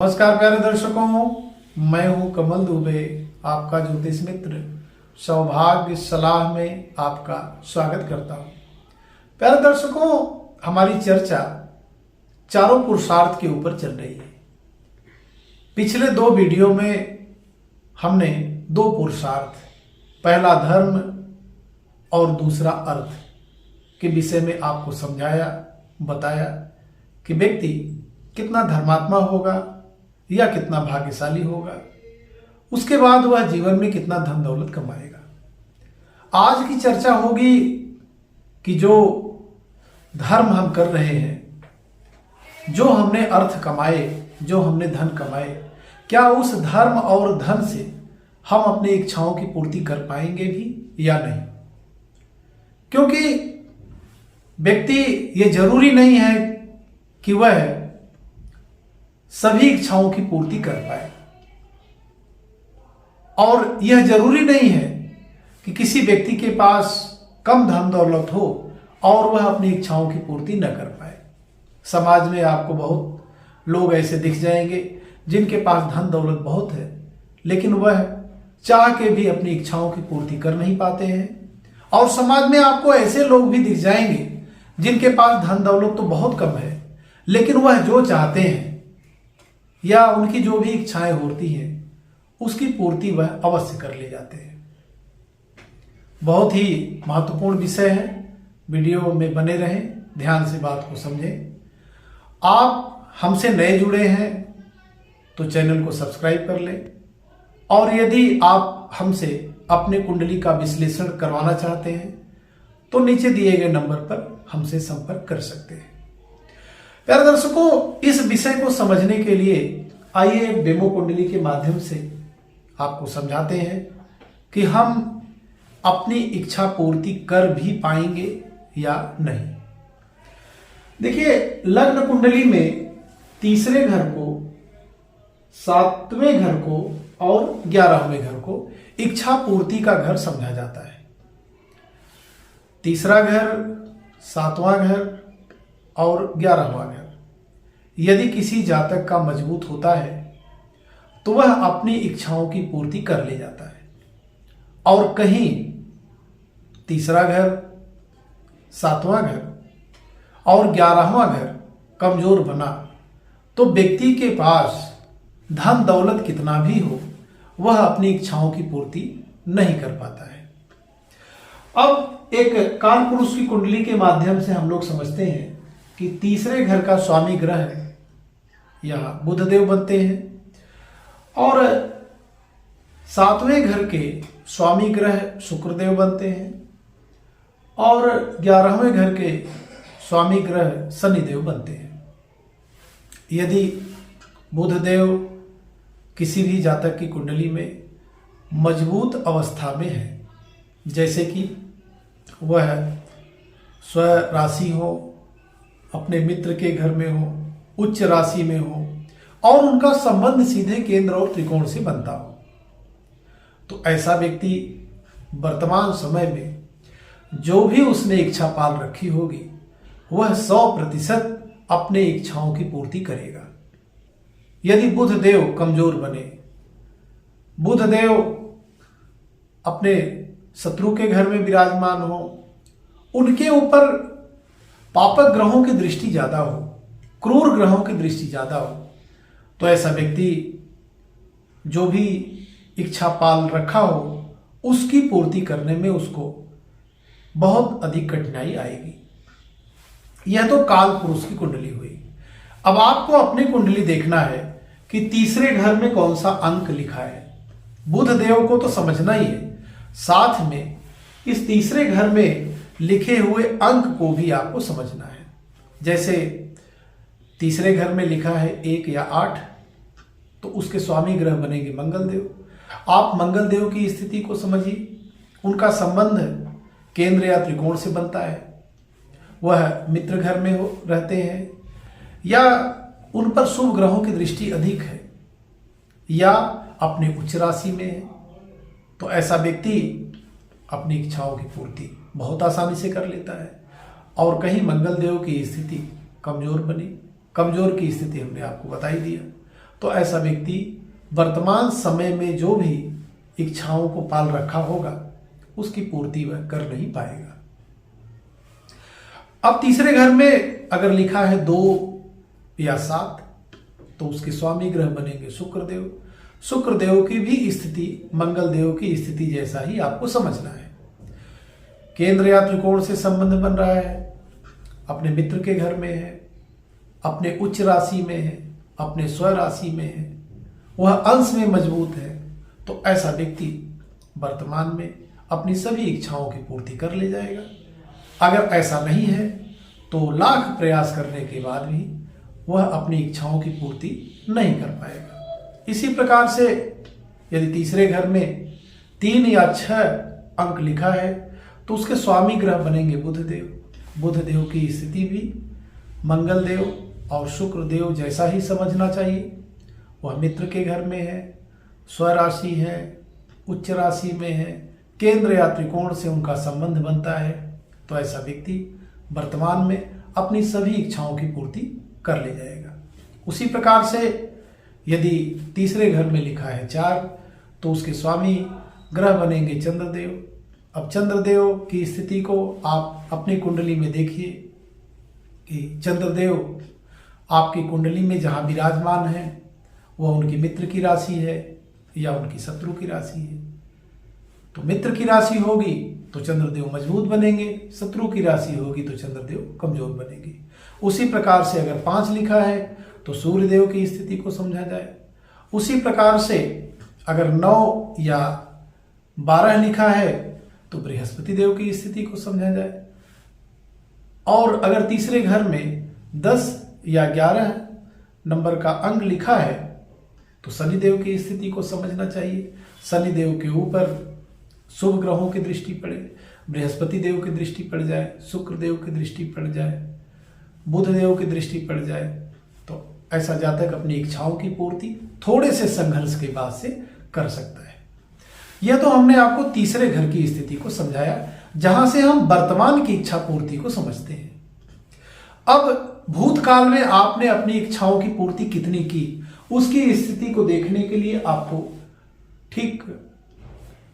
नमस्कार प्यारे दर्शकों, मैं हूं कमल दुबे, आपका ज्योतिष मित्र सौभाग्य सलाह में आपका स्वागत करता हूं। प्यारे दर्शकों, हमारी चर्चा चारों पुरुषार्थ के ऊपर चल रही है। पिछले दो वीडियो में हमने दो पुरुषार्थ, पहला धर्म और दूसरा अर्थ के विषय में आपको समझाया, बताया कि व्यक्ति कितना धर्मात्मा होगा या कितना भाग्यशाली होगा, उसके बाद वह जीवन में कितना धन दौलत कमाएगा। आज की चर्चा होगी कि जो धर्म हम कर रहे हैं, जो हमने अर्थ कमाए, जो हमने धन कमाए, क्या उस धर्म और धन से हम अपनी इच्छाओं की पूर्ति कर पाएंगे भी या नहीं। क्योंकि व्यक्ति, ये जरूरी नहीं है कि वह सभी इच्छाओं की पूर्ति कर पाए, और यह जरूरी नहीं है कि किसी व्यक्ति के पास कम धन दौलत हो और वह अपनी इच्छाओं की पूर्ति न कर पाए। समाज में आपको बहुत लोग ऐसे दिख जाएंगे जिनके पास धन दौलत बहुत है, लेकिन वह चाह के भी अपनी इच्छाओं की पूर्ति कर नहीं पाते हैं। और समाज में आपको ऐसे लोग भी दिख जाएंगे जिनके पास धन दौलत तो बहुत कम है, लेकिन वह जो चाहते हैं या उनकी जो भी इच्छाएं होती हैं उसकी पूर्ति वह अवश्य कर ले जाते हैं। बहुत ही महत्वपूर्ण विषय है, वीडियो में बने रहें, ध्यान से बात को समझें। आप हमसे नए जुड़े हैं तो चैनल को सब्सक्राइब कर लें, और यदि आप हमसे अपने कुंडली का विश्लेषण करवाना चाहते हैं तो नीचे दिए गए नंबर पर हमसे संपर्क कर सकते हैं। प्यारे दर्शकों, इस विषय को समझने के लिए आइए एक डेमो कुंडली के माध्यम से आपको समझाते हैं कि हम अपनी इच्छा पूर्ति कर भी पाएंगे या नहीं। देखिए, लग्न कुंडली में तीसरे घर को, सातवें घर को और 11वें घर को इच्छा पूर्ति का घर समझा जाता है। तीसरा घर, सातवां घर और 11वां घर यदि किसी जातक का मजबूत होता है तो वह अपनी इच्छाओं की पूर्ति कर ले जाता है। और कहीं तीसरा घर, सातवां घर और 11वां घर कमजोर बना तो व्यक्ति के पास धन दौलत कितना भी हो, वह अपनी इच्छाओं की पूर्ति नहीं कर पाता है। अब एक काल पुरुष की कुंडली के माध्यम से हम लोग समझते हैं कि तीसरे घर का स्वामी ग्रह यहाँ बुधदेव बनते हैं, और सातवें घर के स्वामी ग्रह शुक्रदेव बनते हैं, और 11वें घर के स्वामी ग्रह शनिदेव बनते हैं। यदि बुधदेव किसी भी जातक की कुंडली में मजबूत अवस्था में है, जैसे कि वह स्व राशि हो, अपने मित्र के घर में हो, उच्च राशि में हो, और उनका संबंध सीधे केंद्र और त्रिकोण से बनता हो, तो ऐसा व्यक्ति वर्तमान समय में जो भी उसने इच्छा पाल रखी होगी वह 100% अपने इच्छाओं की पूर्ति करेगा। यदि बुधदेव कमजोर बने, बुधदेव अपने शत्रु के घर में विराजमान हो, उनके ऊपर पापक ग्रहों की दृष्टि ज्यादा हो, क्रूर ग्रहों की दृष्टि ज्यादा हो, तो ऐसा व्यक्ति जो भी इच्छा पाल रखा हो उसकी पूर्ति करने में उसको बहुत अधिक कठिनाई आएगी। यह तो काल पुरुष की कुंडली हुई। अब आपको अपनी कुंडली देखना है कि तीसरे घर में कौन सा अंक लिखा है। बुध देव को तो समझना ही है, साथ में इस तीसरे घर में लिखे हुए अंक को भी आपको समझना है। जैसे तीसरे घर में लिखा है 1 या 8, तो उसके स्वामी ग्रह बनेंगे मंगल देव। आप मंगल देव की स्थिति को समझिए, उनका संबंध केंद्र या त्रिकोण से बनता है, वह मित्र घर में रहते हैं, या उन पर शुभ ग्रहों की दृष्टि अधिक है, या अपने उच्च राशि में है, तो ऐसा व्यक्ति अपनी इच्छाओं की पूर्ति बहुत आसानी से कर लेता है। और कहीं मंगल देव की स्थिति कमजोर बनी, कमजोर की स्थिति हमने आपको बताई दिया, तो ऐसा व्यक्ति वर्तमान समय में जो भी इच्छाओं को पाल रखा होगा उसकी पूर्ति वह कर नहीं पाएगा। अब तीसरे घर में अगर लिखा है 2 या 7 तो उसके स्वामी ग्रह बनेंगे शुक्रदेव। शुक्रदेव की भी स्थिति मंगल देव की स्थिति जैसा ही आपको समझना है। केंद्र या त्रिकोण से संबंध बन रहा है, अपने मित्र के घर में है, अपने उच्च राशि में है, अपने स्व राशि में है, वह अंश में मजबूत है, तो ऐसा व्यक्ति वर्तमान में अपनी सभी इच्छाओं की पूर्ति कर ले जाएगा। अगर ऐसा नहीं है तो लाख प्रयास करने के बाद भी वह अपनी इच्छाओं की पूर्ति नहीं कर पाएगा। इसी प्रकार से यदि तीसरे घर में 3 या 6 अंक लिखा है तो उसके स्वामी ग्रह बनेंगे बुधदेव। बुधदेव की स्थिति भी मंगल देव और शुक्र देव जैसा ही समझना चाहिए। वह मित्र के घर में है, स्वराशि है, उच्च राशि में है, केंद्र या त्रिकोण से उनका संबंध बनता है, तो ऐसा व्यक्ति वर्तमान में अपनी सभी इच्छाओं की पूर्ति कर ले जाएगा। उसी प्रकार से यदि तीसरे घर में लिखा है 4 तो उसके स्वामी ग्रह बनेंगे चंद्रदेव। अब चंद्रदेव की स्थिति को आप अपनी कुंडली में देखिए कि चंद्रदेव आपकी कुंडली में जहाँ विराजमान है वह उनकी मित्र की राशि है या उनकी शत्रु की राशि है। तो मित्र की राशि होगी तो चंद्रदेव मजबूत बनेंगे, शत्रु की राशि होगी तो चंद्रदेव कमजोर बनेंगे। उसी प्रकार से अगर 5 लिखा है तो सूर्यदेव की स्थिति को समझा जाए। उसी प्रकार से अगर 9 या 12 लिखा है तो बृहस्पति देव की स्थिति को समझा जाए। और अगर तीसरे घर में 10 या 11 नंबर का अंक लिखा है तो शनिदेव की स्थिति को समझना चाहिए। शनिदेव के ऊपर शुभ ग्रहों की दृष्टि पड़े, बृहस्पति देव की दृष्टि पड़ जाए, शुक्र देव की दृष्टि पड़ जाए, बुध देव की दृष्टि पड़ जाए, तो ऐसा जातक अपनी इच्छाओं की पूर्ति थोड़े से संघर्ष के बाद से कर सकता है। यह तो हमने आपको तीसरे घर की स्थिति को समझाया जहां से हम वर्तमान की इच्छा पूर्ति को समझते हैं। अब भूतकाल में आपने अपनी इच्छाओं की पूर्ति कितनी की उसकी स्थिति को देखने के लिए आपको ठीक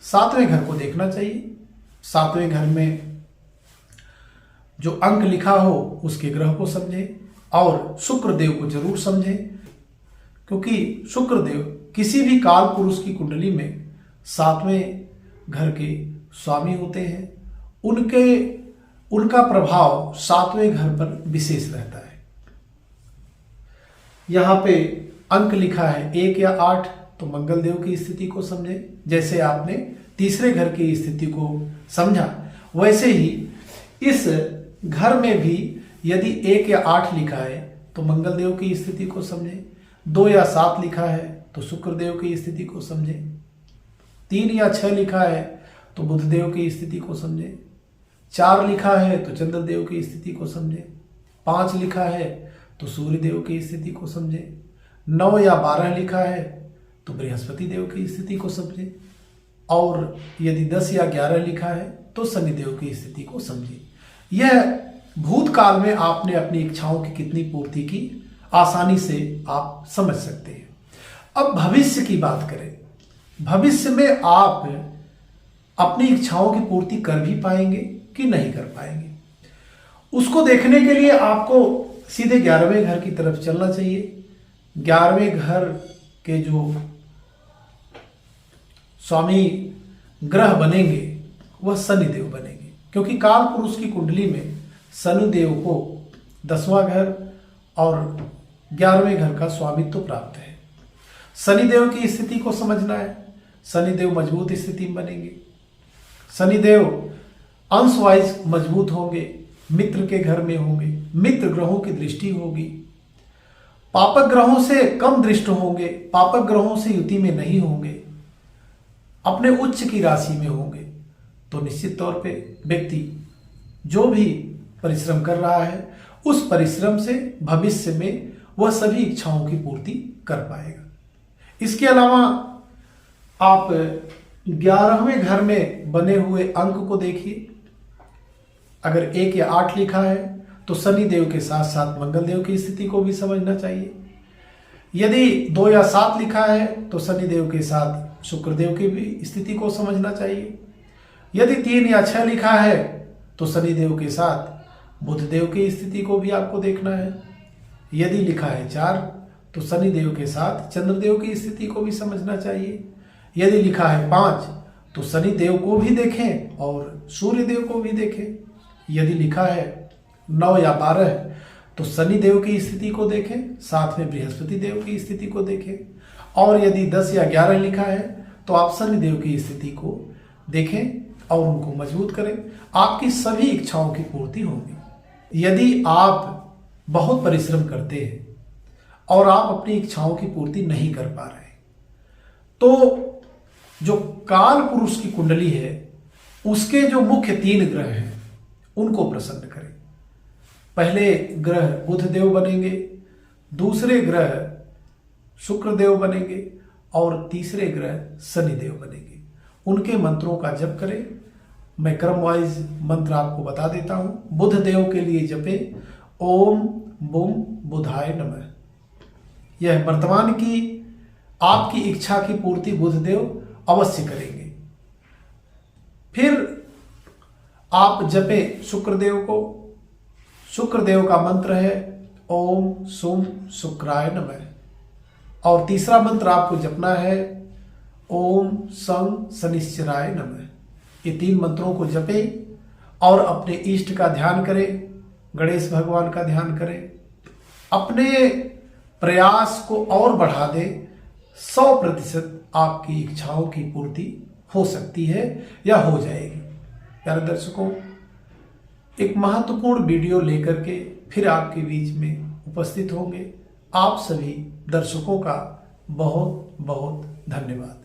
7वें घर को देखना चाहिए। 7वें घर में जो अंक लिखा हो उसके ग्रह को समझे और शुक्र देव को जरूर समझे, क्योंकि शुक्र देव किसी भी काल पुरुष की कुंडली में 7वें घर के स्वामी होते हैं। उनका प्रभाव 7वें घर पर विशेष रहता है। यहां पे अंक लिखा है 1 या 8 तो मंगल देव की स्थिति को समझे। जैसे आपने तीसरे घर की स्थिति को समझा वैसे ही इस घर में भी यदि 1 या 8 लिखा है तो मंगल देव की स्थिति को समझे। 2 या 7 लिखा है तो शुक्र देव की स्थिति को समझे। 3 या 6 लिखा है तो बुध देव की स्थिति को समझे। 4 लिखा है तो चंद्र देव की स्थिति को समझे। 5 लिखा है तो सूर्य देव की स्थिति को समझे। 9 या 12 लिखा है तो बृहस्पति देव की स्थिति को समझे। और यदि 10 या 11 लिखा है तो शनि देव की स्थिति को समझे। यह भूतकाल में आपने अपनी इच्छाओं की कितनी पूर्ति की आसानी से आप समझ सकते हैं। अब भविष्य की बात करें। भविष्य में आप अपनी इच्छाओं की पूर्ति कर भी पाएंगे कि नहीं कर पाएंगे, उसको देखने के लिए आपको सीधे 11वें घर की तरफ चलना चाहिए। 11वें घर के जो स्वामी ग्रह बनेंगे वह शनिदेव बनेंगे, क्योंकि काल पुरुष की कुंडली में शनिदेव को 10वां घर और 11वें घर का स्वामित्व प्राप्त है। शनिदेव की स्थिति को समझना है। शनिदेव मजबूत स्थिति में बनेंगे। शनिदेव अंशवाइज मजबूत होंगे, मित्र के घर में होंगे, मित्र ग्रहों की दृष्टि होगी, पापक ग्रहों से कम दृष्ट होंगे, पापक ग्रहों से युति में नहीं होंगे, अपने उच्च की राशि में होंगे। तो निश्चित तौर पे व्यक्ति जो भी परिश्रम कर रहा है उस परिश्रम से भविष्य में वह सभी इच्छाओं की पूर्ति कर पाएगा। इसके अलावा आप 11वें घर में बने हुए अंक को देखिए। अगर 1 या 8 लिखा है तो शनि देव के साथ साथ मंगल देव की स्थिति को भी समझना चाहिए। यदि 2 या 7 लिखा है तो शनिदेव के साथ शुक्रदेव की भी स्थिति को समझना चाहिए। यदि 3 या 6 लिखा है तो शनिदेव के साथ बुधदेव की स्थिति को भी आपको देखना है। यदि लिखा है 4 तो शनिदेव के साथ चंद्रदेव की स्थिति को भी समझना चाहिए। यदि लिखा है 5 तो शनिदेव को भी देखें और सूर्यदेव को भी देखें। यदि लिखा है 9 या 12 तो शनिदेव की स्थिति को देखें, साथ में बृहस्पति देव की स्थिति को देखें। और यदि 10 या 11 लिखा है तो आप शनिदेव की स्थिति को देखें और उनको मजबूत करें। आपकी सभी इच्छाओं की पूर्ति होगी। यदि आप बहुत परिश्रम करते हैं और आप अपनी इच्छाओं की पूर्ति नहीं कर पा रहे, तो जो काल पुरुष की कुंडली है उसके जो मुख्य 3 ग्रह हैं उनको प्रसन्न करें। पहले ग्रह बुधदेव बनेंगे, दूसरे ग्रह शुक्रदेव बनेंगे और तीसरे ग्रह शनिदेव बनेंगे। उनके मंत्रों का जप करें। मैं क्रम वाइज मंत्र आपको बता देता हूं। बुधदेव के लिए जपे ओम बुम बुधाय नमः। यह वर्तमान की आपकी इच्छा की पूर्ति बुधदेव अवश्य करेंगे। फिर आप जपे शुक्रदेव को। शुक्रदेव का मंत्र है ओम सुम शुक्राय नमः। और तीसरा मंत्र आपको जपना है ओम सं शनिश्चराय नमः। ये 3 मंत्रों को जपे और अपने इष्ट का ध्यान करें, गणेश भगवान का ध्यान करें। अपने प्रयास को और बढ़ा दे। 100% आपकी इच्छाओं की पूर्ति हो सकती है या हो जाएगी। प्यारे दर्शकों, एक महत्वपूर्ण वीडियो लेकर के फिर आपके बीच में उपस्थित होंगे। आप सभी दर्शकों का बहुत बहुत धन्यवाद।